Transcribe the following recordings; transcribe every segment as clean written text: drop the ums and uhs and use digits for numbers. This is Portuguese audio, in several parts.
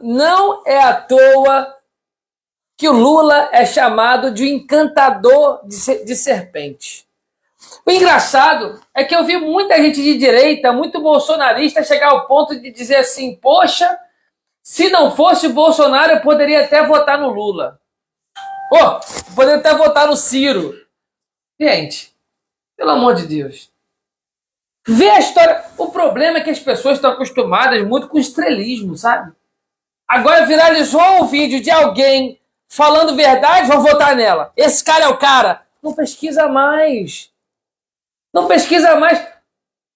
Não é à toa que o Lula é chamado de encantador de serpente. O engraçado é que eu vi muita gente de direita, muito bolsonarista, chegar ao ponto de dizer assim, poxa, se não fosse o Bolsonaro, eu poderia até votar no Lula. Poderia até votar no Ciro. Gente, pelo amor de Deus. Vê a história. O problema é que as pessoas estão acostumadas muito com estrelismo, sabe? Agora viralizou um vídeo de alguém falando verdade, vão votar nela. Esse cara é o cara. Não pesquisa mais. Não pesquisa mais.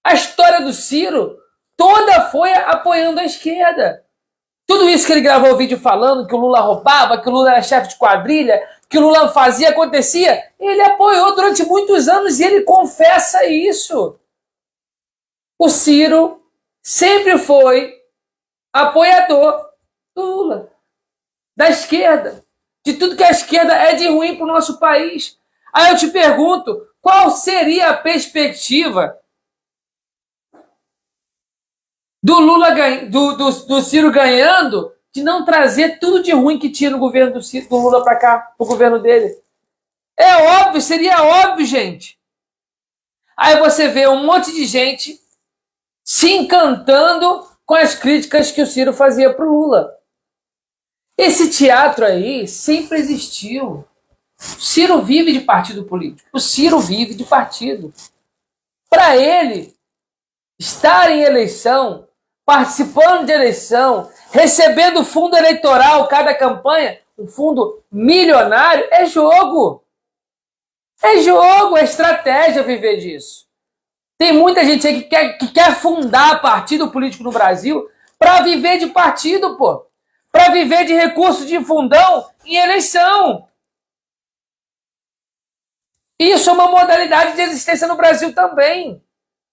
A história do Ciro toda foi apoiando a esquerda. Tudo isso que ele gravou o vídeo falando que o Lula roubava, que o Lula era chefe de quadrilha, que o Lula fazia, acontecia, ele apoiou durante muitos anos e ele confessa isso. O Ciro sempre foi apoiador do Lula, da esquerda, de tudo que a esquerda é de ruim para o nosso país. Aí eu te pergunto, qual seria a perspectiva do Lula do Ciro ganhando de não trazer tudo de ruim que tinha no governo do Lula para cá, pro governo dele? É óbvio, seria óbvio, gente. Aí você vê um monte de gente se encantando com as críticas que o Ciro fazia pro Lula. Esse teatro aí sempre existiu. O Ciro vive de partido político. O Ciro vive de partido. Para ele estar em eleição, participando de eleição, recebendo fundo eleitoral cada campanha, um fundo milionário, é jogo. É jogo, é estratégia viver disso. Tem muita gente aí que quer fundar partido político no Brasil para viver de partido, pô. Para viver de recursos de fundão em eleição. Isso é uma modalidade de existência no Brasil também.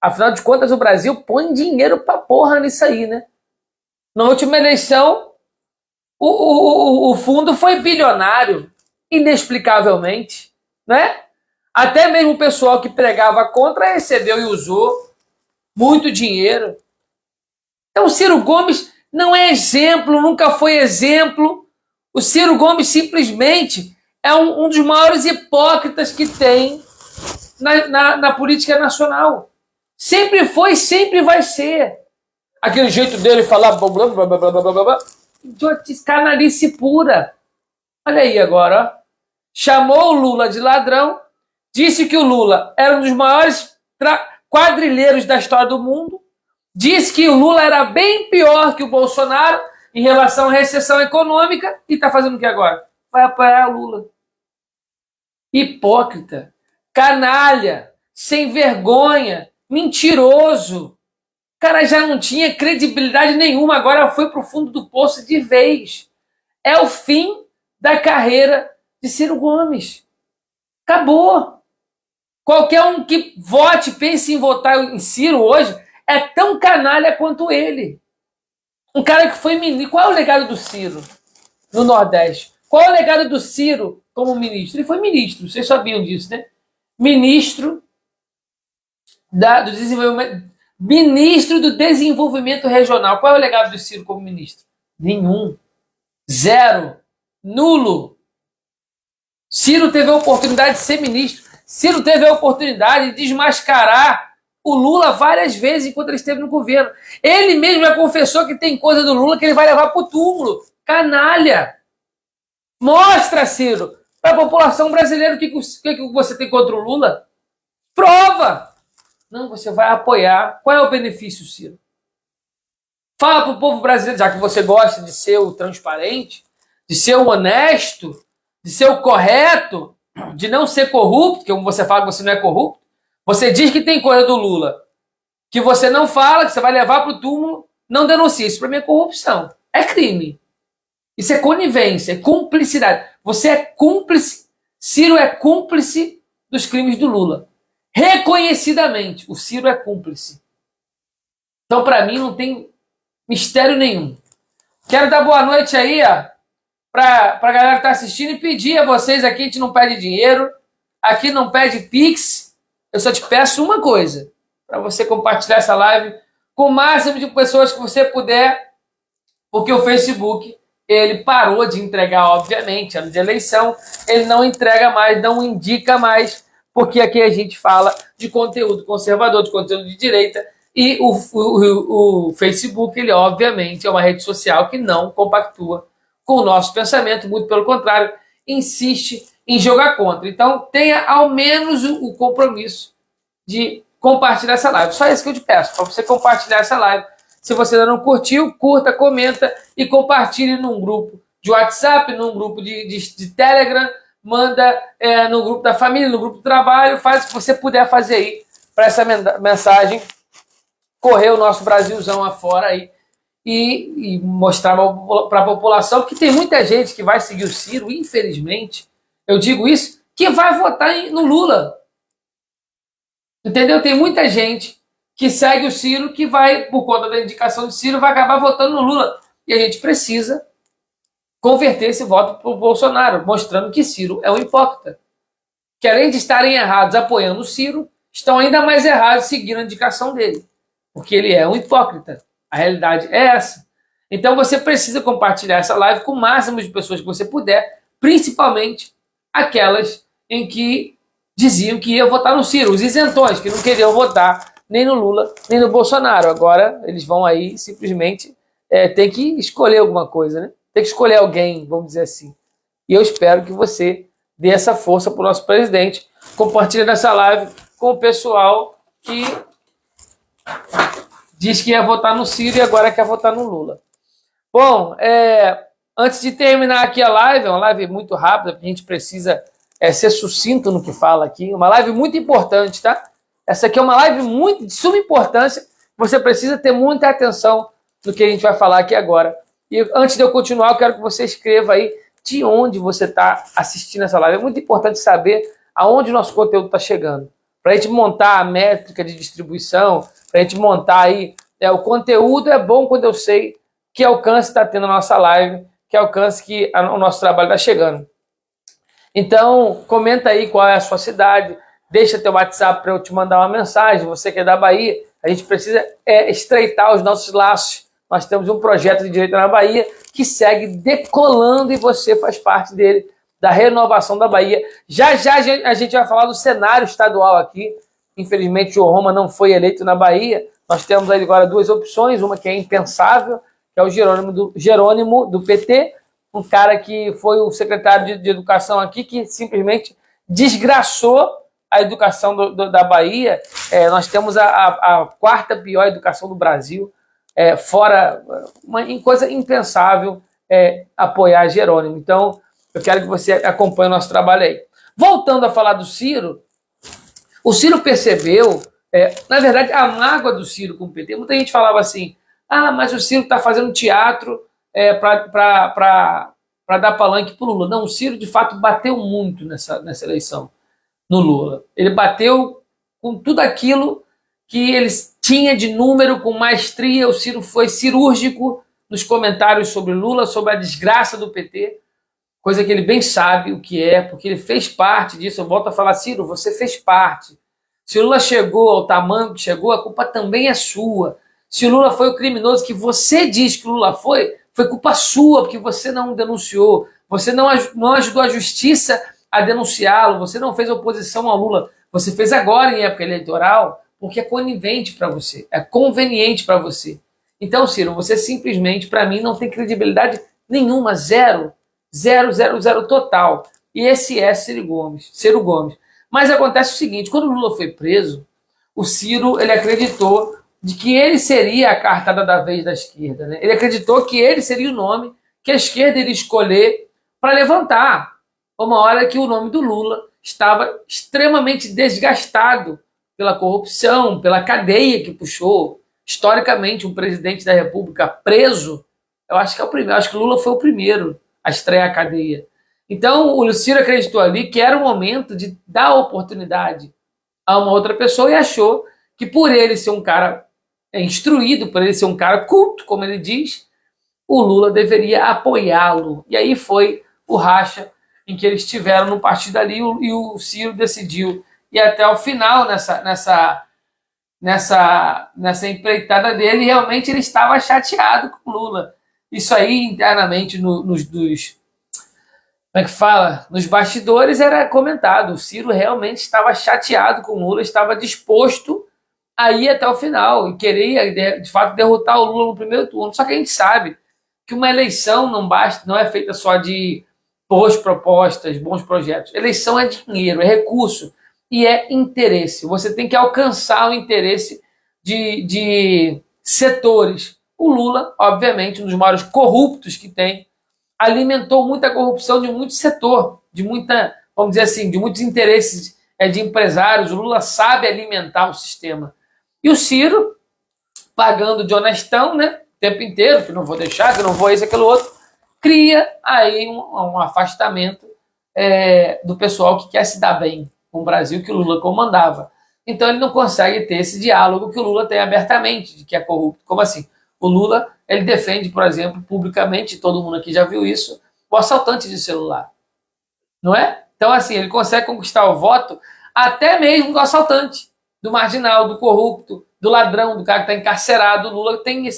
Afinal de contas, o Brasil põe dinheiro pra porra nisso aí, né? Na última eleição, o fundo foi bilionário, inexplicavelmente, né? Até mesmo o pessoal que pregava contra recebeu e usou muito dinheiro. Então o Ciro Gomes não é exemplo, nunca foi exemplo. O Ciro Gomes simplesmente é um dos maiores hipócritas que tem na política nacional. Sempre foi, sempre vai ser. Aquele jeito dele falar blá, blá, blá, blá, blá, blá, blá. Idiotice, canalice pura. Olha aí agora, ó. Chamou o Lula de ladrão, disse que o Lula era um dos maiores quadrilheiros da história do mundo, disse que o Lula era bem pior que o Bolsonaro em relação à recessão econômica e está fazendo o que agora? Vai apoiar o Lula. Hipócrita, canalha, sem vergonha, mentiroso. O cara já não tinha credibilidade nenhuma, agora foi pro fundo do poço de vez. É o fim da carreira de Ciro Gomes. Acabou. Qualquer um que vote, pense em votar em Ciro hoje, é tão canalha quanto ele. Um cara que foi ministro. Qual é o legado do Ciro no Nordeste? Qual é o legado do Ciro como ministro? Ele foi ministro, vocês sabiam disso, né? Ministro do desenvolvimento. Ministro do Desenvolvimento Regional. Qual é o legado do Ciro como ministro? Nenhum. Zero. Nulo. Ciro teve a oportunidade de ser ministro. Ciro teve a oportunidade de desmascarar o Lula várias vezes enquanto ele esteve no governo. Ele mesmo já confessou que tem coisa do Lula que ele vai levar para o túmulo. Canalha. Mostra, Ciro, para a população brasileira o que você tem contra o Lula. Prova. Não, você vai apoiar. Qual é o benefício, Ciro? Fala para o povo brasileiro, já que você gosta de ser o transparente, de ser o honesto, de ser o correto, de não ser corrupto, que você fala que você não é corrupto. Você diz que tem coisa do Lula que você não fala, que você vai levar para o túmulo, não denuncia. Isso para mim é corrupção. É crime. Isso é conivência, é cumplicidade. Você é cúmplice, Ciro é cúmplice dos crimes do Lula. Reconhecidamente, o Ciro é cúmplice. Então, para mim, não tem mistério nenhum. Quero dar boa noite aí, ó, para a galera que está assistindo e pedir a vocês aqui, a gente não pede dinheiro, aqui não pede Pix, eu só te peço uma coisa, para você compartilhar essa live com o máximo de pessoas que você puder, porque o Facebook ele parou de entregar, obviamente, ano de eleição, ele não entrega mais, não indica mais, porque aqui a gente fala de conteúdo conservador, de conteúdo de direita, e o Facebook, ele obviamente é uma rede social que não compactua com o nosso pensamento, muito pelo contrário, insiste em jogar contra. Então, tenha ao menos o compromisso de compartilhar essa live. Só isso que eu te peço, para você compartilhar essa live. Se você ainda não curtiu, curta, comenta e compartilhe num grupo de WhatsApp, num grupo de Telegram, manda no grupo da família, no grupo do trabalho, faz o que você puder fazer aí para essa mensagem correr o nosso Brasilzão afora aí e mostrar para a população, porque tem muita gente que vai seguir o Ciro, infelizmente, eu digo isso, que vai votar no Lula. Entendeu? Tem muita gente que segue o Ciro, que vai, por conta da indicação de Ciro, vai acabar votando no Lula. E a gente precisa converter esse voto para o Bolsonaro, mostrando que Ciro é um hipócrita. Que além de estarem errados apoiando o Ciro, estão ainda mais errados seguindo a indicação dele. Porque ele é um hipócrita. A realidade é essa. Então você precisa compartilhar essa live com o máximo de pessoas que você puder, principalmente aquelas em que diziam que ia votar no Ciro, os isentões, que não queriam votar nem no Lula, nem no Bolsonaro. Agora eles vão aí simplesmente ter que escolher alguma coisa, né? Tem que escolher alguém, vamos dizer assim. E eu espero que você dê essa força para o nosso presidente, compartilhe essa live com o pessoal que diz que ia votar no Ciro e agora quer votar no Lula. Bom, antes de terminar aqui a live, é uma live muito rápida, porque a gente precisa ser sucinto no que fala aqui, uma live muito importante, tá? Essa aqui é uma live muito de suma importância, você precisa ter muita atenção no que a gente vai falar aqui agora. E antes de eu continuar, eu quero que você escreva aí de onde você está assistindo essa live. É muito importante saber aonde o nosso conteúdo está chegando, para a gente montar a métrica de distribuição, para a gente montar aí, o conteúdo é bom quando eu sei que alcance está tendo a nossa live, que alcance que o nosso trabalho está chegando. Então, comenta aí qual é a sua cidade, deixa teu WhatsApp para eu te mandar uma mensagem, você que é da Bahia, a gente precisa estreitar os nossos laços. Nós temos um projeto de direito na Bahia que segue decolando e você faz parte dele, da renovação da Bahia. Já a gente vai falar do cenário estadual aqui. Infelizmente, o João Roma não foi eleito na Bahia. Nós temos aí agora duas opções, uma que é impensável, que é o Jerônimo do PT, um cara que foi o secretário de Educação aqui, que simplesmente desgraçou a educação da Bahia. Nós temos a quarta pior educação do Brasil, fora uma coisa impensável apoiar Jerônimo. Então, eu quero que você acompanhe o nosso trabalho aí. Voltando a falar do Ciro, o Ciro percebeu, na verdade, a mágoa do Ciro com o PT. Muita gente falava assim, mas o Ciro está fazendo teatro para dar palanque para o Lula. Não, o Ciro, de fato, bateu muito nessa eleição no Lula. Ele bateu com tudo aquilo que ele tinha de número, com maestria. O Ciro foi cirúrgico nos comentários sobre Lula, sobre a desgraça do PT, coisa que ele bem sabe o que é, porque ele fez parte disso. Eu volto a falar, Ciro, você fez parte. Se o Lula chegou ao tamanho que chegou, a culpa também é sua. Se o Lula foi o criminoso que você diz que o Lula foi culpa sua, porque você não denunciou, você não ajudou a justiça a denunciá-lo, você não fez oposição ao Lula, você fez agora em época eleitoral, porque é conivente para você, é conveniente para você. Então, Ciro, você simplesmente, para mim, não tem credibilidade nenhuma, zero total. E esse é Ciro Gomes. Mas acontece o seguinte, quando o Lula foi preso, o Ciro, ele acreditou de que ele seria a cartada da vez da esquerda, né? Ele acreditou que ele seria o nome que a esquerda iria escolher para levantar, uma hora que o nome do Lula estava extremamente desgastado pela corrupção, pela cadeia que puxou. Historicamente, um presidente da República preso, eu acho que é o primeiro, acho que o Lula foi o primeiro a estrear a cadeia. Então, o Ciro acreditou ali que era o momento de dar oportunidade a uma outra pessoa e achou que por ele ser um cara instruído, por ele ser um cara culto, como ele diz, o Lula deveria apoiá-lo. E aí foi o racha em que eles tiveram no partido ali e o Ciro decidiu ir até o final nessa empreitada dele. Realmente ele estava chateado com o Lula. Isso aí internamente como é que fala? Nos bastidores era comentado. O Ciro realmente estava chateado com o Lula, estava disposto a ir até o final e queria, de fato, derrotar o Lula no primeiro turno. Só que a gente sabe que uma eleição não basta, não é feita só de boas propostas, bons projetos. Eleição é dinheiro, é recurso e é interesse. Você tem que alcançar o interesse de setores. O Lula, obviamente, um dos maiores corruptos que tem, alimentou muita corrupção de muito setor, de muita, vamos dizer assim, de muitos interesses de empresários. O Lula sabe alimentar o sistema. E o Ciro, pagando de honestão, né, o tempo inteiro, que não vou deixar, que não vou isso, aquilo outro, cria aí um afastamento do pessoal que quer se dar bem com o Brasil que o Lula comandava. Então ele não consegue ter esse diálogo que o Lula tem abertamente, de que é corrupto. Como assim? O Lula, ele defende, por exemplo, publicamente, todo mundo aqui já viu isso, o assaltante de celular. Não é? Então, assim, ele consegue conquistar o voto até mesmo do assaltante, do marginal, do corrupto, do ladrão, do cara que está encarcerado. O Lula tem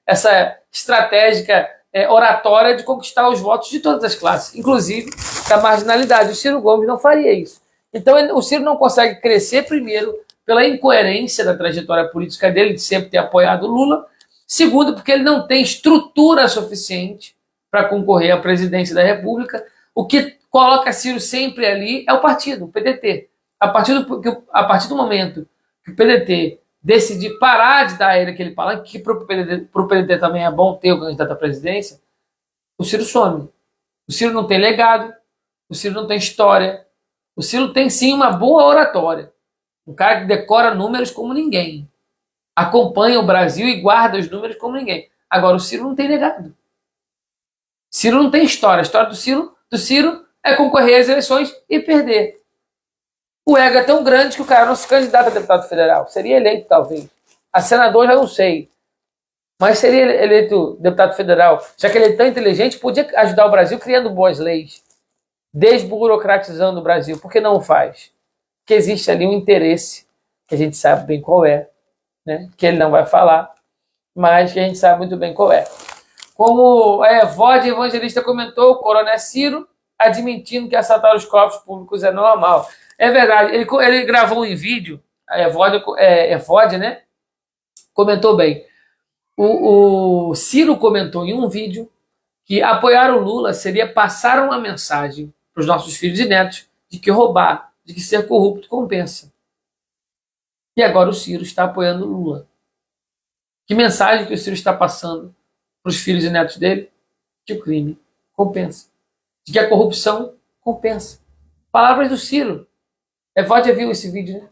essa estratégica oratória de conquistar os votos de todas as classes, inclusive da marginalidade. O Ciro Gomes não faria isso. Então, o Ciro não consegue crescer, primeiro, pela incoerência da trajetória política dele, de sempre ter apoiado o Lula. Segundo, porque ele não tem estrutura suficiente para concorrer à presidência da República. O que coloca Ciro sempre ali é o partido, o PDT. A partir do momento que o PDT decidir parar de dar a ele aquele palanque, que para o PDT também é bom ter o candidato à presidência, o Ciro some. O Ciro não tem legado, o Ciro não tem história, o Ciro tem sim uma boa oratória. Um cara que decora números como ninguém. Acompanha o Brasil e guarda os números como ninguém. Agora, o Ciro não tem legado. Ciro não tem história. A história do Ciro é concorrer às eleições e perder. O ego é tão grande que o cara não se candidata a deputado federal. Seria eleito, talvez. A senador, já não sei. Mas seria eleito deputado federal. Já que ele é tão inteligente, podia ajudar o Brasil criando boas leis. Desburocratizando o Brasil. Por que não o faz? Porque existe ali um interesse, que a gente sabe bem qual é, né? Que ele não vai falar, mas que a gente sabe muito bem qual é. Como a Evode Evangelista comentou, o Coronel Ciro admitindo que assaltar os cofres públicos é normal. É verdade, ele gravou em vídeo, a Evode, né? Comentou bem. O Ciro comentou em um vídeo que apoiar o Lula seria passar uma mensagem para os nossos filhos e netos de que roubar, de que ser corrupto compensa. E agora o Ciro está apoiando o Lula. Que mensagem que o Ciro está passando para os filhos e netos dele? Que o crime compensa. De que a corrupção compensa. Palavras do Ciro. Evode viu esse vídeo, né?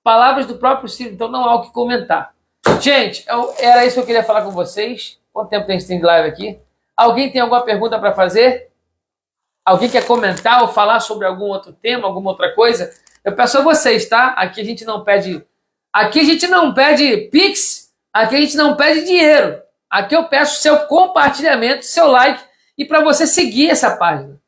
Palavras do próprio Ciro, então não há o que comentar. Gente, era isso que eu queria falar com vocês. Quanto tempo tem de live aqui? Alguém tem alguma pergunta para fazer? Alguém quer comentar ou falar sobre algum outro tema, alguma outra coisa? Eu peço a vocês, tá? Aqui a gente não pede Pix, aqui a gente não pede dinheiro. Aqui eu peço seu compartilhamento, seu like e para você seguir essa página.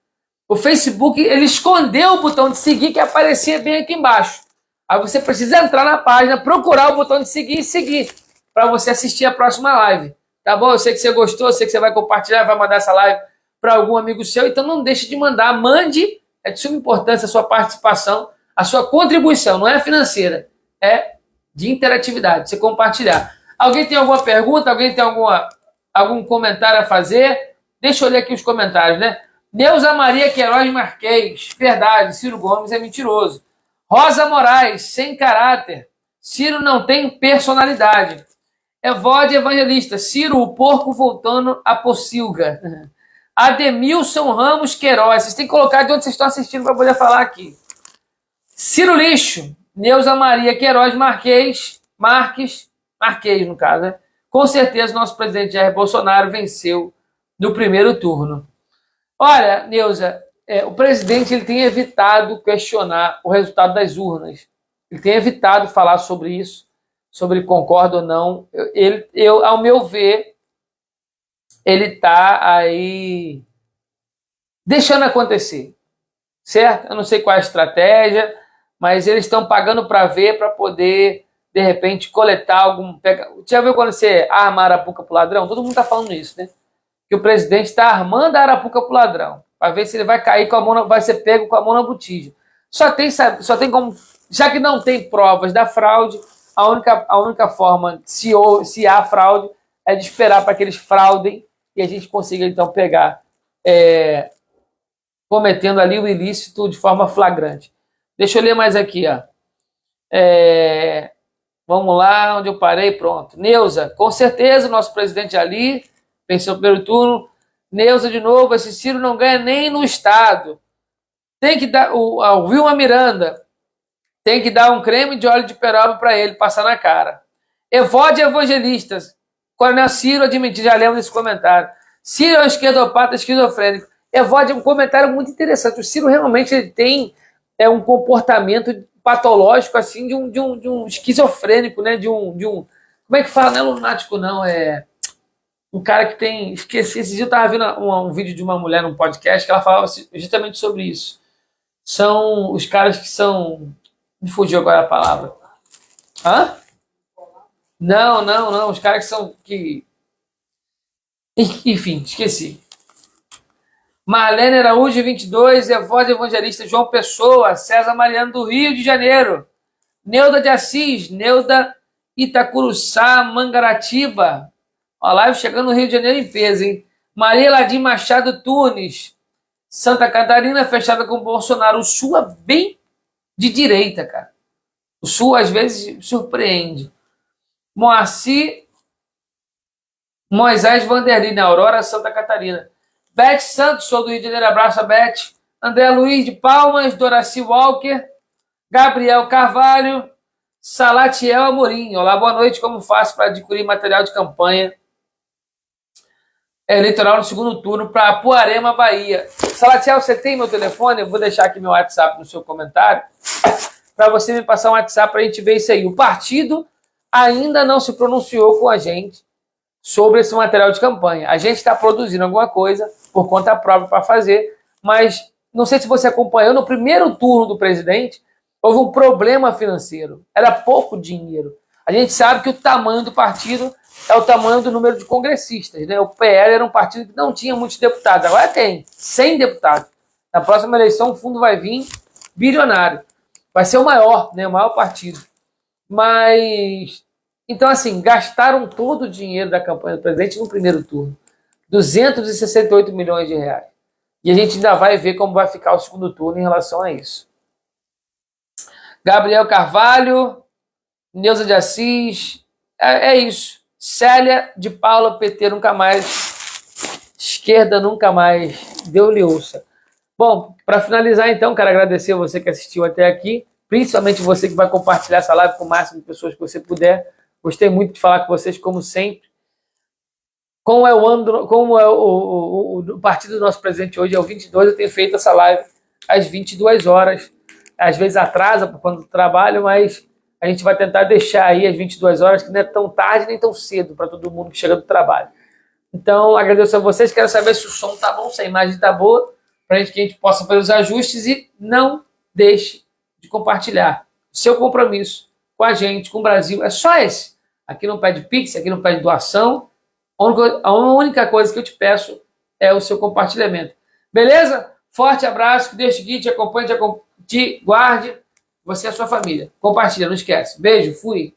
O Facebook, ele escondeu o botão de seguir que aparecia bem aqui embaixo. Aí você precisa entrar na página, procurar o botão de seguir e seguir para você assistir a próxima live. Tá bom? Eu sei que você gostou, eu sei que você vai compartilhar, vai mandar essa live para algum amigo seu, então não deixe de mandar. Mande, é de suma importância a sua participação, a sua contribuição, não é financeira, é de interatividade, você compartilhar. Alguém tem alguma pergunta? Alguém tem algum comentário a fazer? Deixa eu ler aqui os comentários, né? Neuza Maria Queiroz Marques, verdade, Ciro Gomes é mentiroso. Rosa Moraes, sem caráter. Ciro não tem personalidade. Evode Evangelista, Ciro, o porco voltando a pocilga. Ademilson Ramos Queiroz, vocês têm que colocar de onde vocês estão assistindo para poder falar aqui. Ciro Lixo, Neuza Maria Queiroz Marques, no caso, né? Com certeza o nosso presidente Jair Bolsonaro venceu no primeiro turno. Olha, Neuza, o presidente ele tem evitado questionar o resultado das urnas. Ele tem evitado falar sobre isso, sobre concorda ou não. Ao meu ver, ele está aí deixando acontecer, certo? Eu não sei qual é a estratégia, mas eles estão pagando para ver, para poder, de repente, coletar algum... Já viu quando você arma a arapuca pro ladrão? Todo mundo está falando isso, né? que o presidente está armando a Arapuca pro ladrão, para ver se ele vai cair com a mão, vai ser pego com a mão na botija. Só tem como, já que não tem provas da fraude, a única forma, se há fraude, é de esperar para que eles fraudem e a gente consiga então pegar cometendo ali o ilícito de forma flagrante. Deixa eu ler mais aqui, ó. Vamos lá, onde eu parei, pronto. Neuza, com certeza o nosso presidente ali venceu o primeiro turno. Neuza, de novo, esse Ciro não ganha nem no Estado. Tem que dar, o Vilma Miranda, tem que dar um creme de óleo de peroba para ele passar na cara. Evode Evangelistas, Coronel Ciro admitiu, já lemos esse comentário. Ciro é um esquerdopata esquizofrênico. Evode é um comentário muito interessante. O Ciro realmente ele tem um comportamento patológico assim de um esquizofrênico, né? Como é que fala? Não é lunático, não. É um cara que tem... Esqueci. Esse dia eu estava vendo um vídeo de uma mulher num podcast que ela falava justamente sobre isso. São os caras que são... Me fugiu agora a palavra. Hã? Não. Os caras que são... Enfim, esqueci. Marlene Araújo, 22, Evode Evangelista João Pessoa, César Mariano do Rio de Janeiro, Neuda de Assis, Neuda Itacuruçá, Mangaratiba, a live chegando no Rio de Janeiro em peso, hein? Maria Ladim Machado Tunes, Santa Catarina, fechada com Bolsonaro. O Sul é bem de direita, cara. O Sul às vezes surpreende. Moacir Moisés Vanderlei, Aurora, Santa Catarina. Beth Santos, sou do Rio de Janeiro, abraço a Beth. André Luiz de Palmas, Doraci Walker, Gabriel Carvalho, Salatiel Amorim. Olá, boa noite, como faço para adquirir material de campanha eleitoral no segundo turno para Apuarema, Bahia? Salatiel, você tem meu telefone? Eu vou deixar aqui meu WhatsApp no seu comentário para você me passar um WhatsApp para a gente ver isso aí. O partido ainda não se pronunciou com a gente sobre esse material de campanha. A gente está produzindo alguma coisa por conta própria para fazer, mas não sei se você acompanhou, no primeiro turno do presidente, houve um problema financeiro. Era pouco dinheiro. A gente sabe que o tamanho do partido é o tamanho do número de congressistas, né? O PL era um partido que não tinha muitos deputados, agora tem 100 deputados. Na próxima eleição o fundo vai vir bilionário. Vai ser o maior, né? O maior partido. Mas... Então, assim, gastaram todo o dinheiro da campanha do presidente no primeiro turno. 268 milhões de reais. E a gente ainda vai ver como vai ficar o segundo turno em relação a isso. Gabriel Carvalho, Neuza de Assis, é isso. Célia de Paula, PT nunca mais, esquerda nunca mais, deu-lhe ouça. Bom, para finalizar então, quero agradecer você que assistiu até aqui, principalmente você que vai compartilhar essa live com o máximo de pessoas que você puder. Gostei muito de falar com vocês, como sempre. Como é o partido do nosso presidente hoje, é o 22, eu tenho feito essa live às 22 horas. Às vezes atrasa por quando trabalho, mas a gente vai tentar deixar aí às 22 horas, que não é tão tarde nem tão cedo para todo mundo que chega do trabalho. Então, agradeço a vocês. Quero saber se o som tá bom, se a imagem tá boa, para que a gente possa fazer os ajustes e não deixe de compartilhar. O seu compromisso com a gente, com o Brasil, é só esse. Aqui não pede Pix, aqui não pede doação. A única coisa que eu te peço é o seu compartilhamento. Beleza? Forte abraço, que Deus te guie, te acompanhe, te guarde, você e a sua família. Compartilha, não esquece. Beijo, fui.